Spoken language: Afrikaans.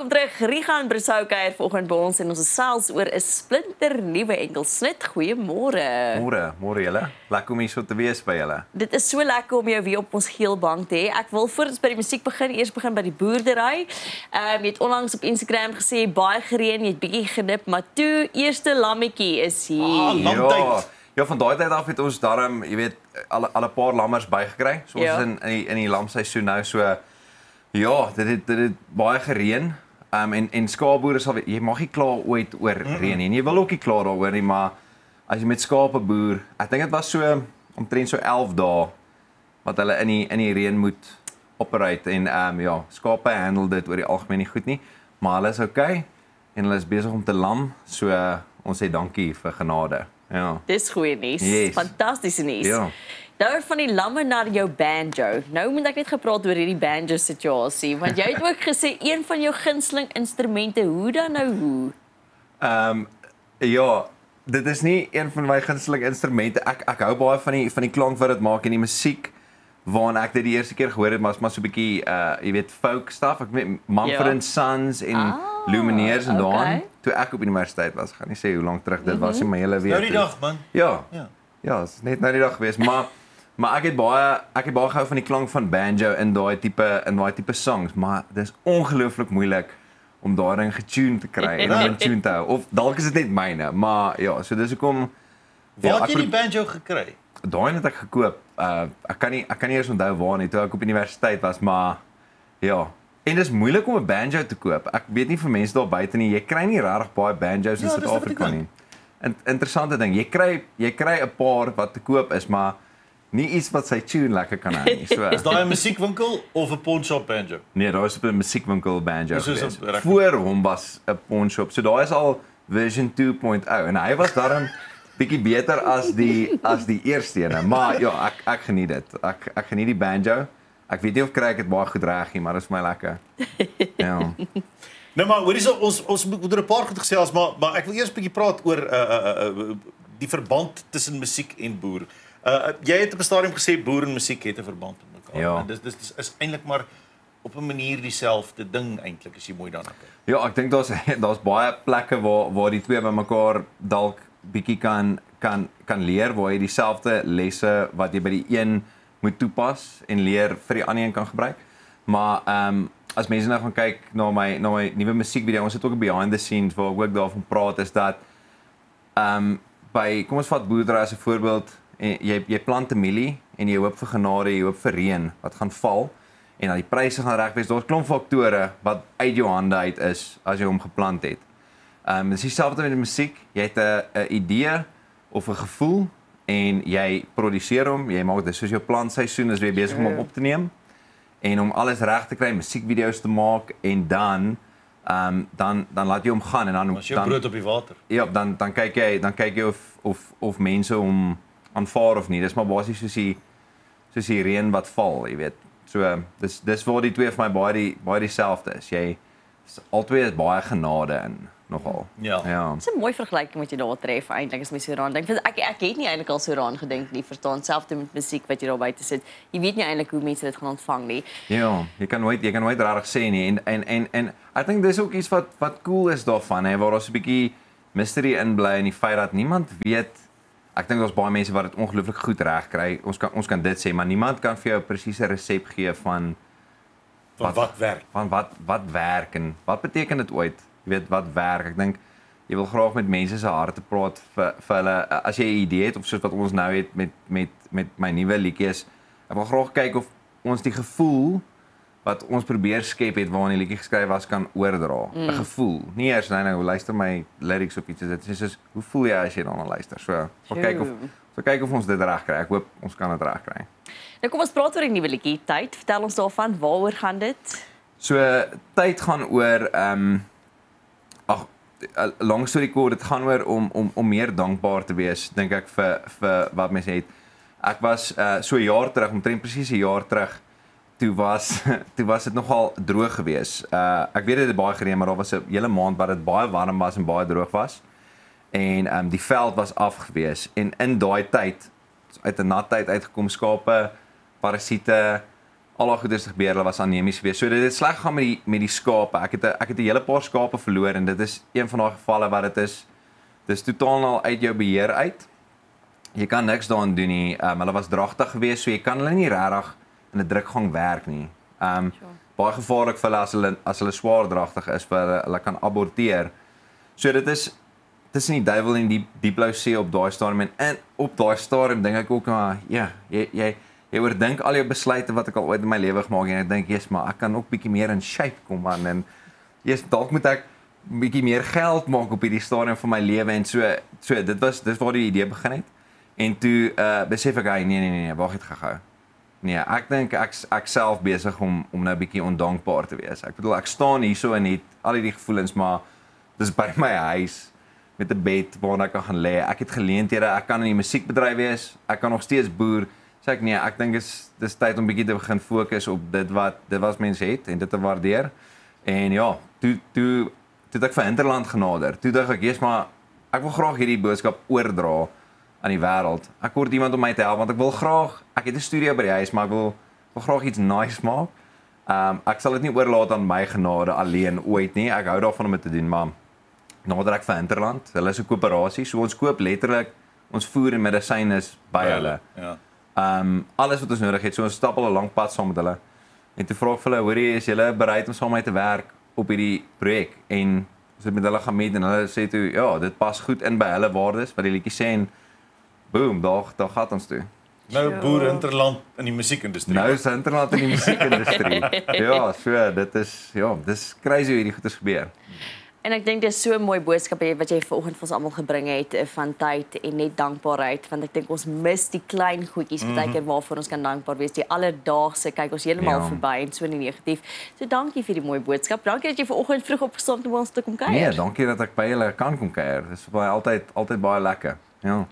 Welkom terug, Rigaan Brasouka hier vanoggend by ons en ons gesels oor 'n splinter nuwe enkelsnit. Goeiemôre. Môre julle. Lekker om hier so te wees by julle. Dit is so lekker om jou weer op ons geel bank te hê. Ek wil voor ons by die musiek begin, eers begin by die boerdery. Jy het onlangs op Instagram gesê baie gereën, jy het bietjie genip, maar toe eerste lammetjie is hier. Ja, van daai tyd af het ons darm, jy weet, al 'n paar lammers bygekry. So ons is in die lamseisoen nou so ja, dit het baie gereën. En skaapboere sal jy mag nie kla ooit oor reën nie. Jy wil ook nie kla daaroor nie, maar as jy met skape boer, ek dink dit was so omtrent so 11 dae wat hulle in die reën moet operate en ja, skape handle dit oor die algemeen nie goed nie, maar hulle is okay en hulle is besig om te lam. So ons sê dankie vir genade. Ja. Dis goeie nuus. Yes. Fantastiese nuus. Ja. Nou van die lamme na jou banjo. Nou moet ek net gepraat oor hierdie banjo situasie, want jy het ook gesê een van jou gunsteling instrumente, hoe dan nou hoe? Ja, dit is nie een van my gunsteling instrumente. Ek hou baie van die klank wat dit maak en die musiek waarna ek dit die eerste keer gehoor het, maar so 'n bietjie jy weet folk stuff. Ek weet Mumford & Sons en Lumineers en daan. Toe ek op universiteit was, gaan nie sê hoe lank terug dit was in my hele Nou die dag man. Ja, dit is net nou die dag geweest, maar ek het baie gehou van die klank van banjo in daai tipe songs, maar dis ongelooflik moeilik om daai ding getune te kry en om in tune te hou. Of dalk is dit net myne, maar ja, so dis hoekom Waar het jy die banjo gekry? Daai het ek gekoop. Ek kan nie eers onthou waar nie, toe ek op universiteit was, maar ja. En dis moeilik om 'n banjo te koop. Ek weet nie vir mense daar buite nie, jy kry nie regtig baie banjos in Suid-Afrika nie. Interessante ding, jy kry 'n paar wat te koop is, maar nie iets wat sy tune lekker kan hou nie. So Is daai 'n musiekwinkel of 'n pawnshop banjo? nee, daar is 'n musiekwinkel banjo gewees. Voor hom was 'n pawnshop. So daai is al version 2.0 en hy was daarom bietjie beter as die eerste ene, maar ja, ek geniet dit. Ek geniet die banjo. Ek weet nie of kry ek dit baie goed reg nie, maar dit is vir my lekker. Ja. Nou maar hoorie so ons moet oor 'n paar goed gesels, maar ek wil eers 'n bietjie praat oor die verband tussen musiek en boer. Jy het op 'n stadium gesê boer en musiek het 'n verband met mekaar. Ja. En dis is eintlik maar op 'n manier dieselfde ding eintlik as jy mooi daarna kyk. Ja, ek dink daar's baie plekke waar die twee by mekaar dalk bietjie kan leer, waar jy dieselfde lesse wat jy by die een moet toepas en leer vir die ander een kan gebruik. Maar as mense nou gaan kyk na my nuwe musiekvideo, ons het ook 'n behind the scenes waar ek ook daarvan praat, is dat by kom ons vat boerdery as 'n voorbeeld, en jy plant 'n mielie en jy hoop vir genade, jy hoop vir reën wat gaan val en dat die pryse gaan reg wees. Daar's klomp faktore wat uit jou hande uit is as jy hom geplant het. Dis dieselfde met die musiek. Jy het 'n idee of 'n gevoel en jy produseer hom, jy maak dit soos jou plantseisoen is weer besig om hom op te neem en om alles reg te kry, musiekvideo's te maak en dan laat jy hom gaan en dan As jy brood op die water. Ja, dan kyk jy of mense hom aanvaar of nie. Dis maar basies soos die reën wat val, jy weet. So dis waar die twee vir my baie dieselfde is. Albei is baie genade in nogal. Ja. Dis 'n mooi vergelyking wat jy daar tref eintlik as mens so daaraan dink. Ek het nie eintlik al so daaraan gedink nie, verstaan, selfs met musiek wat jy daar buite sit. Jy weet nie eintlik hoe mense dit gaan ontvang nie. Ja, jy kan nooit regtig sê nie en ek dink dis ook iets wat cool is daarvan, hè, waar ons 'n bietjie mystery inbly in die feit dat niemand weet. Ek dink daar's baie mense wat dit ongelooflik goed reg kry. Ons kan dit sê, maar niemand kan vir jou 'n presiese resep gee van wat werk. Van wat werk en wat beteken dit ooit? Jy weet wat werk. Ek dink jy wil graag met mense se harte praat vir hulle as jy 'n idee het of soos wat ons nou het met my nuwe liedjies. Ek wil graag kyk of ons die gevoel wat ons probeer skep het waarin die liedjie geskryf was kan oordra. 'n Gevoel. Nie eers nou luister my lyrics of iets, dit is soos hoe voel jy as jy daarna luister? So kyk of ons dit reg kry. Ek hoop ons kan dit reg kry. Nou kom ons praat oor die nuwe liedjie Tyd. Vertel ons daarvan, waaroor gaan dit? So tyd gaan oor long story kort, dit gaan oor om meer dankbaar te wees, dink ek vir wat mense het. Ek was so 'n jaar terug, omtrent presies 'n jaar terug, toe was dit nogal droog geweest. Ek weet dit het baie gereën, maar daar was 'n hele maand wat dit baie warm was en baie droog was. En die veld was af geweest en in daai tyd uit 'n nat tyd uitgekom skape, parasiete, al daai goeders gebeur, hulle was anemies geweest. So dit het sleg gegaan met die skape. Ek het 'n hele paar skape verloor en dit is een van daai gevalle waar dit is totaal al uit jou beheer uit. Jy kan niks daaraan doen nie. Hulle was dragtig geweest, so jy kan hulle nie regtig in 'n drukgang werk nie. Baie gevaarlik vir hulle as hulle swaar dragtig is vir hulle kan aborteer. So dit is tussen die duiwel en die diep blou see op daai stadium en op daai stadium dink ek ook maar ja, jy oordink al jou besluite wat ek al ooit in my lewe gemaak het en ek dink jy's maar ek kan ook bietjie meer in shape kom man en jy's dalk moet ek bietjie meer geld maak op hierdie stadium van my lewe en so dis waar die idee begin het. En toe besef ek nee, wag net gou. Nee, ek dink ek self besig om nou bietjie ondankbaar te wees. Ek bedoel ek staan hier so en het al hierdie gevoelens maar dis by my huis met 'n bed waar ek kan lê. Ek het geleenthede, ek kan in die musiekbedryf wees, ek kan nog steeds boer. Sê ek nee, ek dink dis tyd om bietjie te begin fokus op dit wat mense het en dit te waardeer. En ja, toe ek vir Hinterland genader. Toe dink ek, "Jesus, maar ek wil graag hierdie boodskap oordra aan die wêreld. Ek kort iemand om my te help want ek het 'n studio by die huis, maar ek wil graag iets nice maak. Ek sal dit nie oorlaat aan my genade alleen ooit nie. Ek hou daarvan om dit te doen, maar nader ek vir Hinterland, hulle is 'n koöperasie, so ons koop letterlik ons voer en medisyne by hulle. Ja. Alles wat ons nodig het, so ons stap al 'n lang pad saam met hulle. En toe vra ek vir hulle, hoorie, is julle bereid om saam met my te werk op hierdie projek? En ons het met hulle gaan meet en hulle sê toe, ja, dit pas goed in by hulle waardes, wat die liedjie sê en boom, daar gaan ons toe. Nou boer Hinterland in die musiekindustrie. Nou is Hinterland in die musiekindustrie. Ja, so dis crazy hoe hierdie goeders gebeur. En ek dink dis so 'n mooi boodskap wat jy vanoggend vir ons almal gebring het van tyd en net dankbaarheid want ek dink ons mis die klein goedjies partykeer waarvoor ons kan dankbaar wees. Die alledaagse kyk ons heeltemal verby en so negatief. So dankie vir die mooi boodskap. Dankie dat jy vanoggend vroeg opgestaan het om ons te kom kuier. Nee, dankie dat ek by julle kan kom kuier. Dis baie altyd baie lekker. Ja.